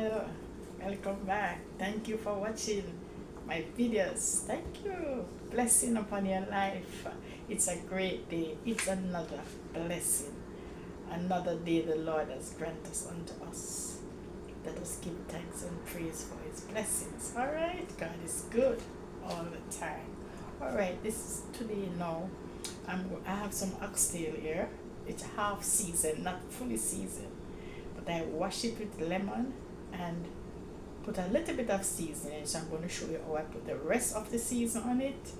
Hello, welcome back. Thank you for watching my videos. Thank you. Blessing upon your life. It's a great day. It's another blessing. Another day the Lord has granted us unto us. Let us give thanks and praise for his blessings. Alright, God is good all the time. Alright, this is today now. I have some oxtail here. It's half seasoned, not fully seasoned. But I wash it with lemon and put a little bit of seasoning. So I'm going to show you how I put the rest of the season on it.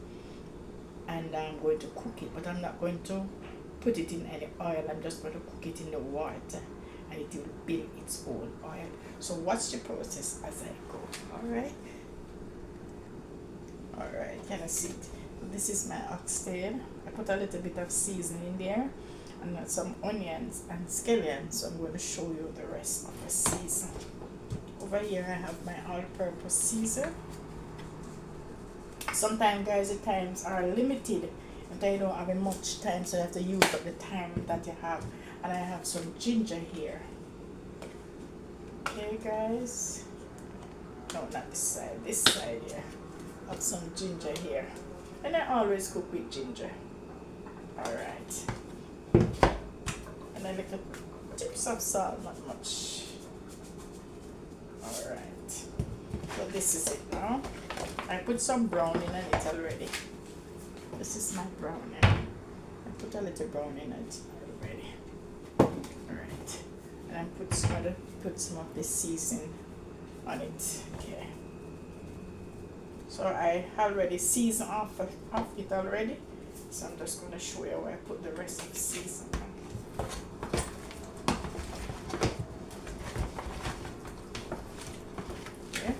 And I'm going to cook it. But I'm not going to put it in any oil. I'm just going to cook it in the water. And it will build its own oil. So watch the process as I go. Alright? Alright, can I see it? This is my oxtail. I put a little bit of seasoning there. And some onions and scallions. So I'm going to show you the rest of the season. Over here I have my all-purpose season. Sometimes guys, the times are limited and I don't have much time, so you have to use up the time that you have. And I have some ginger here. Okay guys. No, not this side here. I have some ginger here. And I always cook with ginger. Alright. And a little tips of salt, not much. Alright. So this is it now. I put some browning in it already. This is my browning. I put a little brown in it already. Alright. And I put some of the seasoning on it. Okay. So I already seasoned off it already. So I'm just going to show you where I put the rest of the season on. Okay.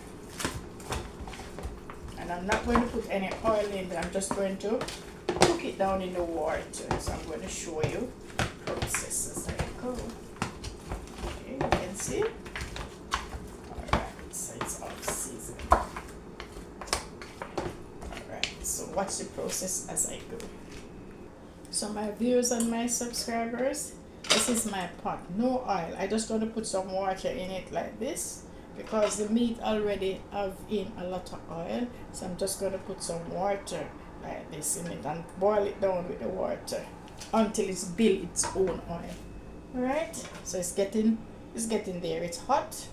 And I'm not going to put any oil in it. I'm just going to cook it down in the water. So I'm going to show you the process as I go. Okay, you can see. Alright, so it's all seasoned. Alright, so watch the process as I go. So my viewers and my subscribers, this is my pot, no oil. I just going to put some water in it like this because the meat already have in a lot of oil. So I'm just going to put some water like this in it and boil it down with the water until it's built its own oil. Alright, so it's getting there. It's hot.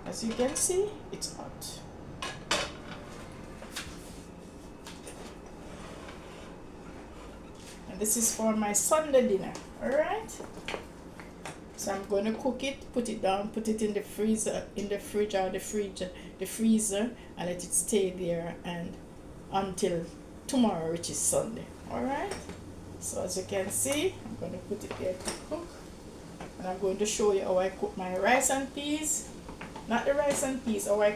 As you can see, it's hot. And this is for my Sunday dinner. Alright. So I'm going to cook it, put it down, put it in the freezer, in the fridge or the freezer, and let it stay there and until tomorrow, which is Sunday. Alright. So as you can see, I'm going to put it there to cook. And I'm going to show you how I cook my rice and peas. Not the rice and peas, how I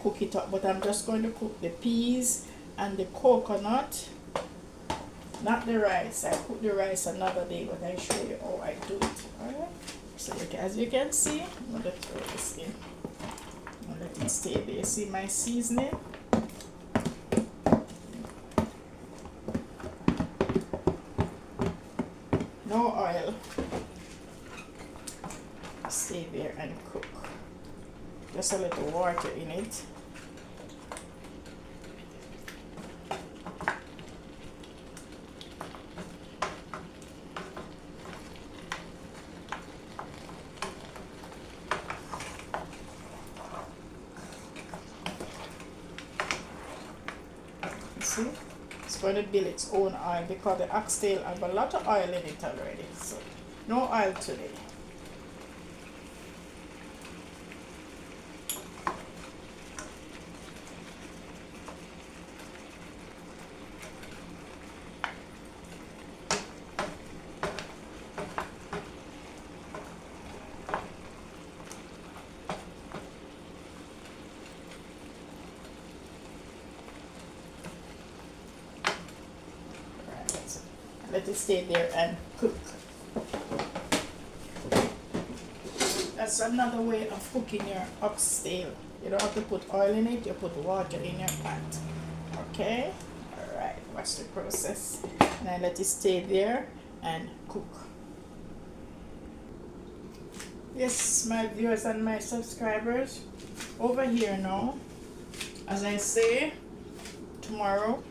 cook it up, but I'm just going to cook the peas and the coconut. Not the rice. I cook the rice another day, but I show you how I do it. Alright. So as you can see, I'm going to throw this in. I'm going to let it stay there. See my seasoning? No oil. Stay there and cook. Just a little water in it. See, it's going to build its own oil because the oxtail have a lot of oil in it already. So no oil today. Let it stay there and cook. That's another way of cooking your oxtail. You don't have to put oil in it, you put water in your pot. Okay? Alright, watch the process. Now let it stay there and cook. Yes, my viewers and my subscribers, over here now, as I say, tomorrow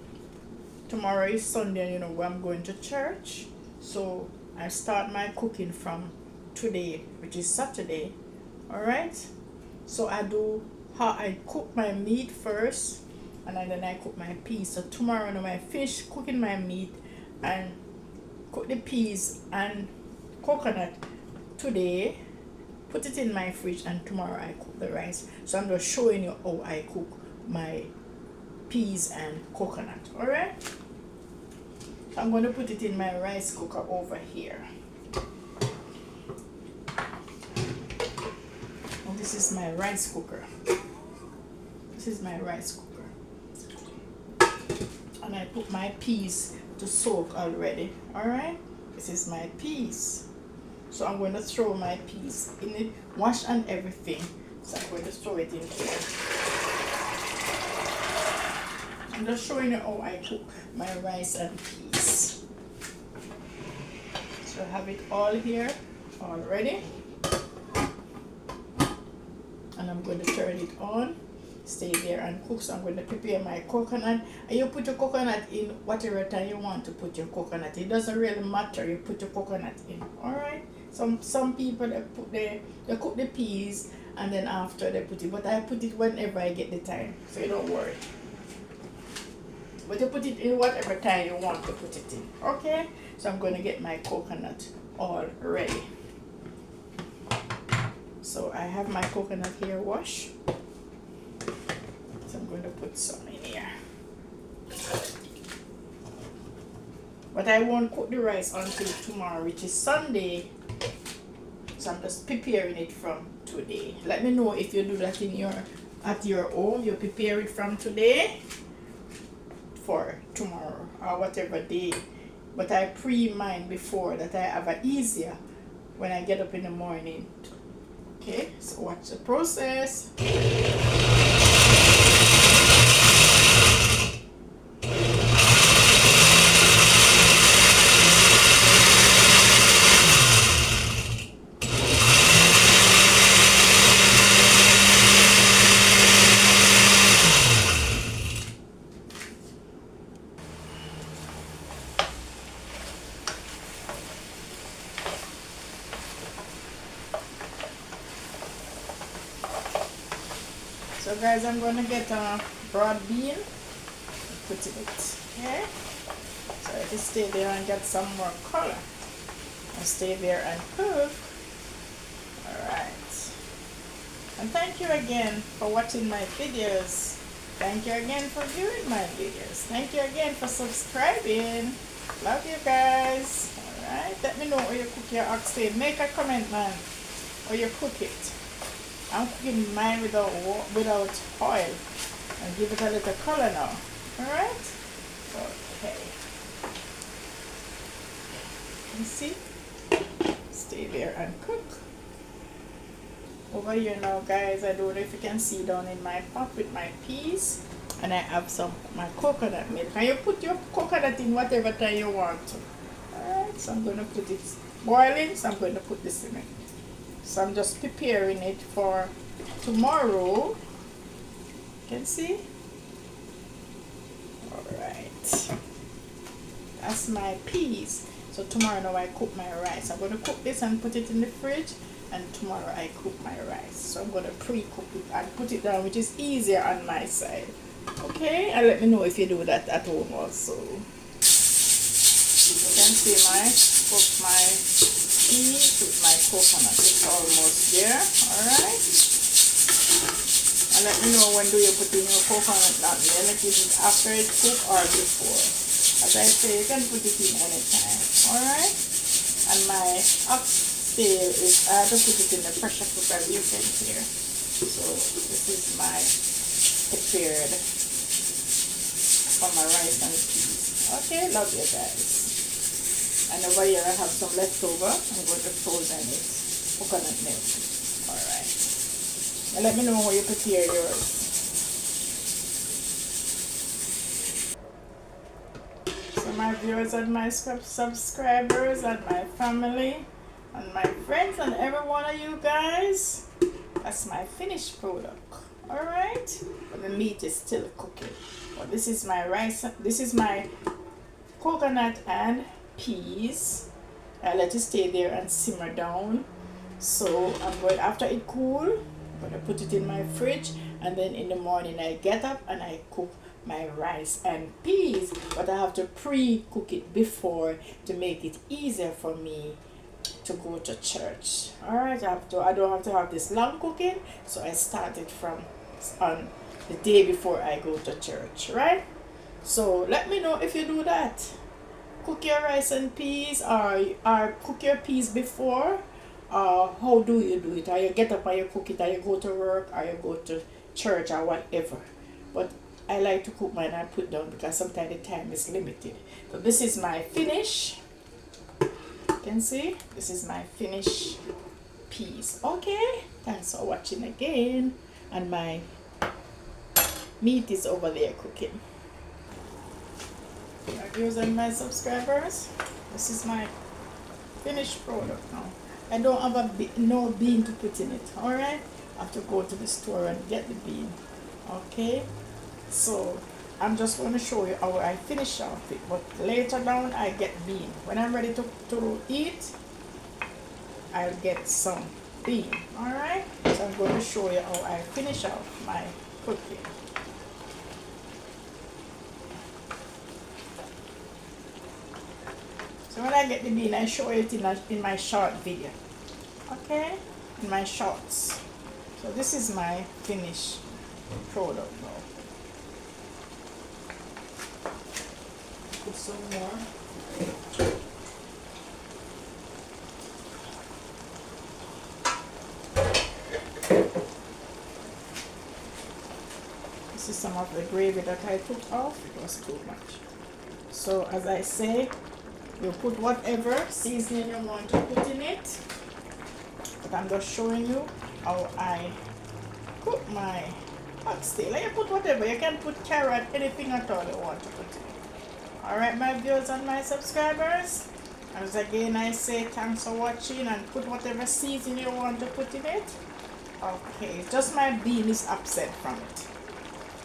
is Sunday, and I'm going to church. So I start my cooking from today, which is Saturday. Alright? So I cook my meat first, and then I cook my peas. So tomorrow when I finish cooking my meat and cook the peas and coconut today, put it in my fridge, and tomorrow I cook the rice. So I'm just showing you how I cook my peas and coconut. Alright? I'm going to put it in my rice cooker over here. Oh, this is my rice cooker. This is my rice cooker. And I put my peas to soak already. Alright? This is my peas. So I'm going to throw my peas in it, wash and everything. So I'm going to throw it in here. I'm just showing you how I cook my rice and peas. So I have it all here already. And I'm going to turn it on. Stay there and cook. So I'm going to prepare my coconut. And you put your coconut in whatever time you want to put your coconut. It doesn't really matter. You put your coconut in. Alright? Some people they cook the peas and then after they put it. But I put it whenever I get the time. So you don't worry. But you put it in whatever time you want to put it in. Okay? So I'm going to get my coconut all ready. So I have my coconut here washed. So I'm going to put some in here. But I won't cook the rice until tomorrow, which is Sunday. So I'm just preparing it from today. Let me know if you do that at your home. You prepare it from today for tomorrow or whatever day. But I pre-mine before that I have it easier when I get up in the morning. Okay, so watch the process. So guys, I'm going to get a broad bean and put in it, okay? So I just stay there and get some more color. And stay there and cook. Alright. And thank you again for watching my videos. Thank you again for viewing my videos. Thank you again for subscribing. Love you guys. Alright, let me know how you cook your oxtail. Make a comment, man, how you cook it. I'm cooking mine without oil and give it a little color now. Alright? Okay. You see? Stay there and cook. Over here now, guys, I don't know if you can see down in my pot with my peas. And I have my coconut milk. And you put your coconut in whatever time you want to. Alright, so I'm going to put it boiling, so I'm going to put this in it. So I'm just preparing it for tomorrow. You can see? Alright. That's my peas. So tomorrow now I cook my rice. I'm going to cook this and put it in the fridge. And tomorrow I cook my rice. So I'm going to pre-cook it and put it down, which is easier on my side. Okay? And let me know if you do that at home also. You can see my peas with my coconut. It's almost there. Alright? And let me know when do you put in your coconut nut milk. Is it after it's cooked or before? As I say, you can put it in anytime. Alright? And my oxtail is, I have to put it in the pressure cooker, you can hear. So this is my prepared for my rice and peas. Okay, love you guys. And over here I have some leftover. I'm going to frozen it. Coconut milk. Alright. And let me know how you prepare yours. So my viewers and my subscribers and my family, And my friends and every one of you guys, that's my finished product. Alright, but the meat is still cooking. But this is my rice, this is my coconut and peas. I let it stay there and simmer down. So I'm going, after it cool, I'm going to put it in my fridge, and then in the morning I get up and I cook my rice and peas. But I have to pre-cook it before to make it easier for me to go to church. Alright, I don't have to have this long cooking, so I start it from on the day before I go to church, right? So let me know if you do that. Cook your rice and peas, or cook your peas before, how do you do it? Or you get up and you cook it, or you go to work, or you go to church, or whatever. But I like to cook mine and put down because sometimes the time is limited. So this is my finish. You can see this is my finish peas. Okay, thanks for watching again. And my meat is over there cooking. My viewers and my subscribers, this is my finished product now. I don't have no bean to put in it. Alright, I have to go to the store and get the bean. Okay, so I'm just going to show you how I finish off it, but later down I get bean. When I'm ready to eat, I'll get some bean. Alright, so I'm going to show you how I finish off my cooking. So when I get the bean, I show it in my short video. Okay, in my shorts. So this is my finished product now. Put some more. This is some of the gravy that I took off. It was too much. So as I say, you put whatever seasoning you want to put in it. But I'm just showing you how I cook my oxtail. You put whatever. You can put carrot, anything at all you want to put in it. Alright, my viewers and my subscribers. As again I say, thanks for watching, and put whatever seasoning you want to put in it. Okay, just my bean is upset from it.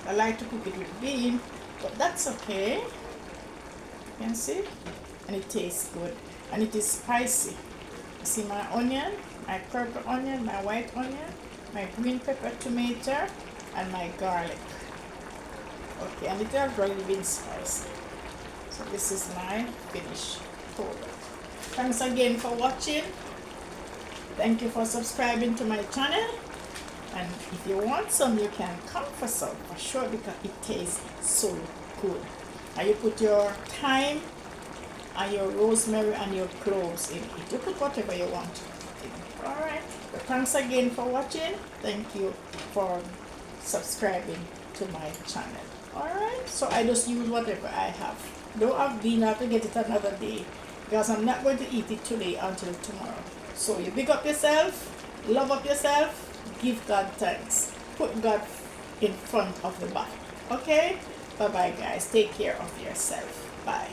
I like to cook it with bean, but that's okay. You can see? And it tastes good. And it is spicy. You see my onion, my purple onion, my white onion, my green pepper, tomato, and my garlic. Okay, and it has already been spicy. So this is my finished product. Thanks again for watching. Thank you for subscribing to my channel. And if you want some, you can come for some for sure, because it tastes so good. And you put your thyme and your rosemary and your cloves in it. You put whatever you want to put in. Alright. Thanks again for watching. Thank you for subscribing to my channel. Alright. So I just use whatever I have. Don't have bean, I have to get it another day, because I'm not going to eat it today until tomorrow. So you big up yourself, love up yourself, give God thanks. Put God in front of the Bible. Okay? Bye bye guys. Take care of yourself. Bye.